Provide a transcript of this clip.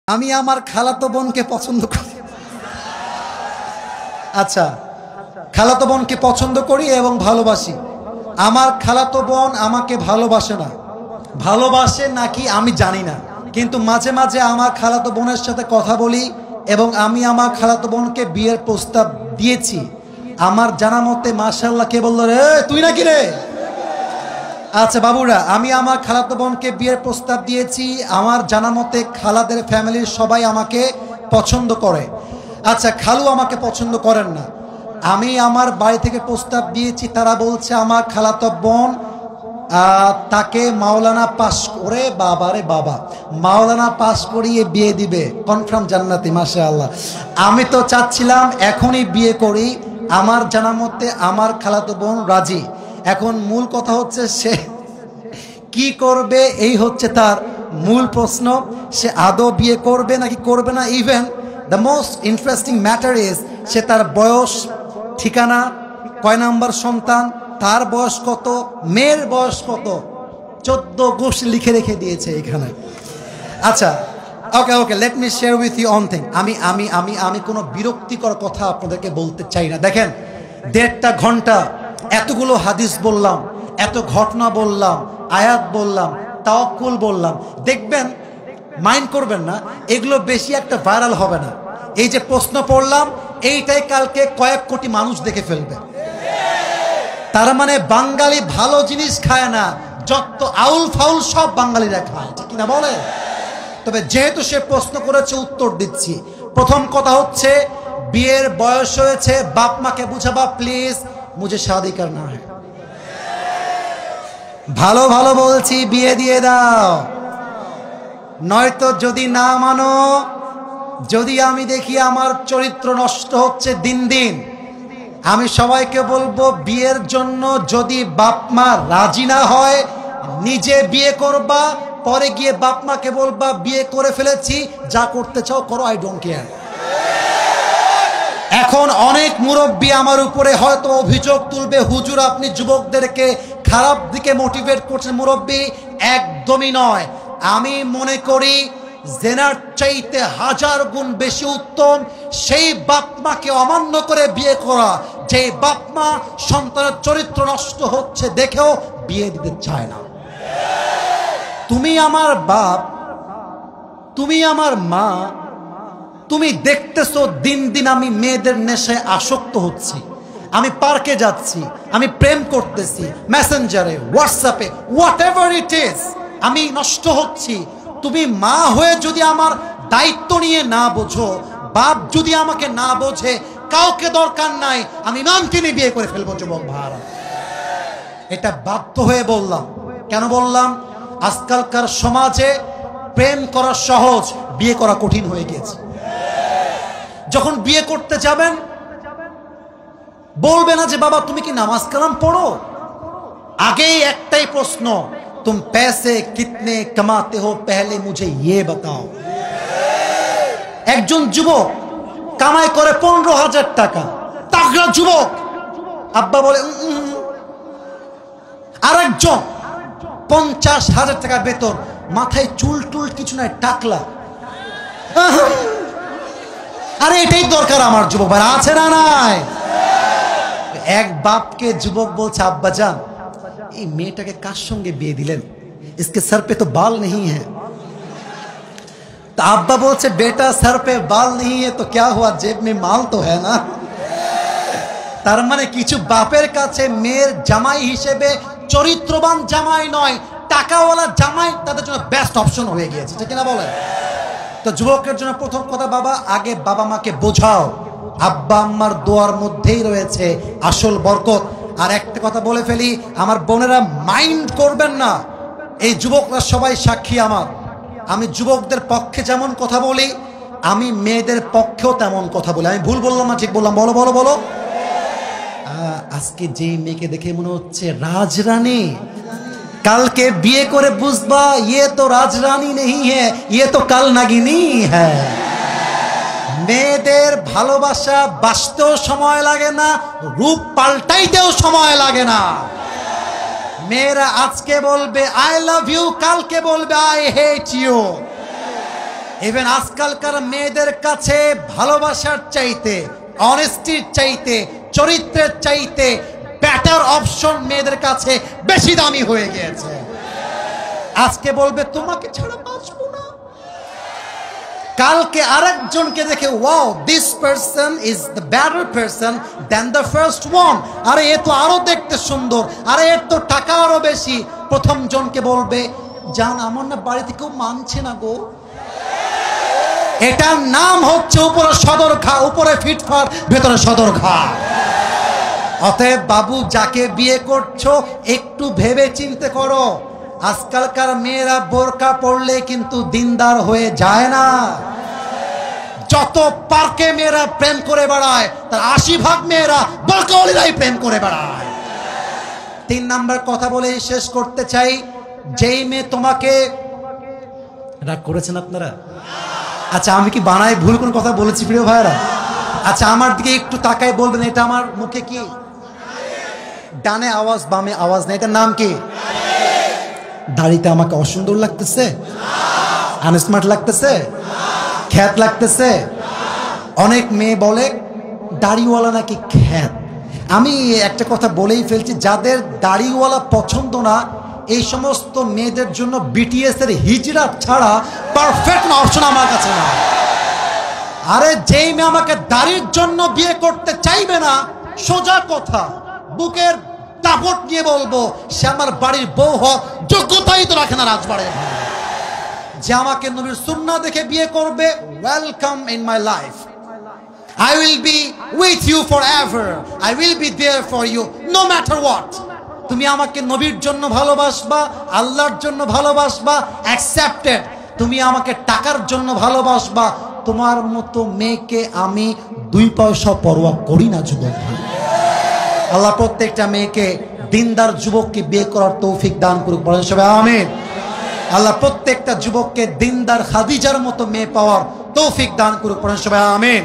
আমি আমার খালাতো বোনকে পছন্দ করি। আচ্ছা, খালাতো বোনকে পছন্দ করি এবং ভালোবাসি। আমার খালাতো বোন আমাকে ভালোবাসে না, ভালোবাসে নাকি আমি জানি না, কিন্তু মাঝে মাঝে আমার খালাতো বোনের সাথে কথা বলি এবং আমি আমার খালাতো বোনকে বিয়ের প্রস্তাব দিয়েছি। আমার জানা মতে মাশাআল্লাহ, কে বলল রে তুই নাকি রে? আচ্ছা বাবুরা, আমি আমার খালাতো বোনকে বিয়ের প্রস্তাব দিয়েছি। আমার জানা মতে খালাদের ফ্যামিলির সবাই আমাকে পছন্দ করে। আচ্ছা, খালু আমাকে পছন্দ করেন না। আমি আমার বাড়ি থেকে প্রস্তাব দিয়েছি, তারা বলছে আমার খালাতো বোন তাকে মাওলানা পাস করে, বাবারে বাবা, মাওলানা পাস করিয়ে বিয়ে দিবে, কনফার্ম জান্নাতি। মাশাআল্লাহ, আমি তো চাচ্ছিলাম এখনই বিয়ে করি। আমার জানা মতে আমার খালাতো বোন রাজি। এখন মূল কথা হচ্ছে সে কি করবে, এই হচ্ছে তার মূল প্রশ্ন। সে আদৌ বিয়ে করবে নাকি করবে না। Even the most interesting matter is সে তার বয়স, ঠিকানা, কয় নাম্বার সন্তান, তার বয়স কত, মেয়ের বয়স কত, 14 গোষ্ঠী লিখে রেখে দিয়েছে এখানে। আচ্ছা, okay okay, let me share with you one thing. আমি কোনো বিরক্তিকর কথা আপনাদেরকে বলতে চাই না। দেখেন, 1.5 ঘন্টা এতগুলো হাদিস বললাম, এত ঘটনা বললাম, আয়াত বললাম, তাওয়াক্কুল বললাম। দেখবেন, মাইন্ড করবেন না, এগুলো বেশি একটা ভাইরাল হবে না। এই যে প্রশ্ন পড়লাম, এইটাই কালকে কয়েক কোটি মানুষ দেখে ফেলবে। তার মানে বাঙালি ভালো জিনিস খায় না, যত আউল ফাউল সব বাঙালিরা খায়, ঠিক কিনা বলে? তবে যেহেতু সে প্রশ্ন করেছে, উত্তর দিচ্ছি। প্রথম কথা হচ্ছে, বিয়ের বয়স হয়েছে, বাপ মাকে বুঝাবা প্লিজ, মুঝে শাদি করনা है। ভালো ভালো বলছি, বিয়ে দিয়ে দাও। নয়তো যদি না মানো, যদি আমি দেখি আমার চরিত্র নষ্ট হচ্ছে দিন দিন, আমি সবাইকে বলবো বিয়ের জন্য যদি বাপ মা রাজি না হয়, নিজে বিয়ে করবা, পরে গিয়ে বাপ মাকে বলবা বিয়ে করে ফেলেছি, যা করতে চাও করো, আই ডোন্ট কেয়ার। এখন অনেক মুরব্বী আমার উপরে হয়তো অভিযোগ তুলবে, হুজুর আপনি যুবকদেরকে খারাপ দিকে মোটিভেট করছেন। মুরব্বী, একদমই নয়। আমি মনে করি জেনার চাইতে 1000 গুণ বেশি উত্তম সেই বাপ মাকে অমান্য করে বিয়ে করা, যে বাপ মা সন্তানের চরিত্র নষ্ট হচ্ছে দেখেও বিয়ে দিতে চায় না। তুমি আমার বাপ, তুমি আমার মা, তুমি দেখতেছো দিন দিন আমি মেয়েদের নেশায় আসক্ত হচ্ছি, আমি পার্কে যাচ্ছি, আমি প্রেম করতেছি, মেসেঞ্জারে, হোয়াটসঅ্যাপে, হোয়াট এভার ইট ইজ, আমি নষ্ট হচ্ছি। তুমি মা হয়ে যদি আমার দায়িত্ব নিয়ে না বোঝো, বাপ যদি আমাকে না বোঝে, কাউকে দরকার নাই, আমি ইমামকে নিয়ে বিয়ে করে ফেলবো যুবক ভাইরা। এটা বাধ্য হয়ে বললাম। কেন বললাম? আজকালকার সমাজে প্রেম করা সহজ, বিয়ে করা কঠিন হয়ে গেছে। যখন বিয়ে করতে যাবেন, বলবে না যে বাবা তুমি কি নামাজ কালাম পড়ো, আগেই একটাই প্রশ্ন, तुम पैसे कितने कमाते हो पहले मुझे ये बताओ। একজন যুবক কামাই করে 15,000 টাকা, তাগড়া যুবক, আব্বা বলে আরেকজন 50,000 টাকা বেতন, মাথায় চুল টুল কিছু নাই, টাকলা। আরে এটাই দরকার আমার যুবক ভাই, আছে না নাই? এক বাপকে যুবক বলছে, আব্বা জান এই মেয়েটাকে কার সঙ্গে বিয়ে দিলেন, इसके सर पे तो बाल नहीं है। तो अब्बा बोलছে बेटा सर पे बाल नहीं है तो क्या हुआ, जेब में माल तो है ना। তার মানে কিছু বাপের কাছে মেয়ের জামাই হিসেবে চরিত্রবান জামাই নয়, টাকাওয়ালা জামাই তাদের জন্য বেস্ট অপশন হয়ে গিয়েছে, ঠিক না বলেন? তো যুবকের জন্য প্রথম কথা, বাবা আগে বাবা মাকে বোঝাও, আব্বা আম্মার দোয়ার মধ্যেই রয়েছে আসল বরকত। আর একটা কথা বলে ফেলি, আমার বোনেরা মাইন্ড করবেন না, এই যুবকরা সবাই সাক্ষী আমার। আমি যুবকদের পক্ষে যেমন কথা বলি, আমি মেয়েদের পক্ষেও তেমন কথা বলি। আমি ভুল বললাম না ঠিক বললাম? বলো বলো বলো। আজকে যে মেয়েকে দেখে মনে হচ্ছে রাজরানী, কালকে বিয়ে করে বুঝবা ইয়ে তো রাজরানী নেই হ্যাঁ, ইয়ে তো কাল নাগিনী হ্যাঁ। মেয়েদের ভালোবাসা বাঁচতেও সময় লাগে না, রূপ পাল্টাইতেও সময় লাগে না। মেয়েরা আজকে বলবে আই লাভ ইউ, কালকে বলবে আই হেট ইউ। ইভেন আজকালকার মেয়েদের কাছে ভালোবাসার চাইতে, অনেস্টির চাইতে, চরিত্রের চাইতে বেটার অপশন মেয়েদের কাছে বেশি দামি হয়ে গিয়েছে। আজকে বলবে তোমাকে ছাড়া বাঁচবো না, কালকে আরেকজনকে দেখে wow this person is the better person than the first one, আরে এ তো আরো দেখতে সুন্দর, আরে এর তো টাকা আরো বেশি। প্রথম জনকে বলবে জান আমার না বাড়িতে কেউ মানছে না গো। এটার নাম হচ্ছে উপরে সদর ঘা, উপরে ফিটফাট ভেতরে সদর ঘা। অতএব বাবু যাকে বিয়ে করছো একটু ভেবে চিন্তে করো। আজকালকার মেয়েরা বোরকা পরলে কিন্তু দিনদার হয়ে যায় না। যত পার্কে মেয়েরা প্রেম করে বেড়ায় তার 80% মেয়েরা বোরকাওয়ালিরাই প্রেম করে বেড়ায়। 3 নাম্বার কথা বলে শেষ করতে চাই, যেই মেয়ে তোমাকে, রাগ করেছেন আপনারা? আচ্ছা আমি কি বানাই ভুল কোন কথা বলেছি প্রিয় ভাইরা? আচ্ছা আমার দিকে একটু তাকাই বলবেন এটা আমার মুখে কি? ডানে আওয়াজ বামে আওয়াজ নেই, এটার নাম কি? দাড়িতে আমাকে অসুন্দর লাগতেছে, আনস্মার্ট লাগতেছে, খ্যাত লাগতেছে। অনেক মেয়ে বলে দাড়িওয়ালা নাকি খ্যাত। আমি একটা কথা বলেই ফেলছি, যাদের দাড়িওয়ালা পছন্দ না এই সমস্ত মেয়েদের জন্য বিটিএস এর হিজরা ছাড়া পারফেক্ট অপশন আমার কাছে না। আরে যেই মেয়ে আমাকে দাড়ির জন্য বিয়ে করতে চাইবে না, সোজা কথা বুকের দাপট নিয়ে বলবো সে আমার বাড়ির বউ হওয়ার যোগ্যতাই তো রাখে না রাজবাড়ির। যে আমাকে নবীর সুন্নাহ দেখে বিয়ে করবে, welcome in my life, I will be with you forever, I will be there for you no matter what. তুমি আমাকে নবীর জন্য ভালোবাসবা, আল্লাহর জন্য ভালোবাসবা, অ্যাকসেপ্টেড। তুমি আমাকে টাকার জন্য ভালোবাসবা, তোমার মতো মেয়েকে আমি 2 পয়সা পরোয়া করি না যুবক। আল্লাহ প্রত্যেকটা মেয়েকে দিনদার যুবককে বিয়ে করার তৌফিক দান করুক, বলেন সবাই আমিন। আল্লাহ প্রত্যেকটা যুবককে দিনদার খাদিজার মতো মেয়ে পাওয়ার তৌফিক দান করুক, বলেন সবাই আমিন।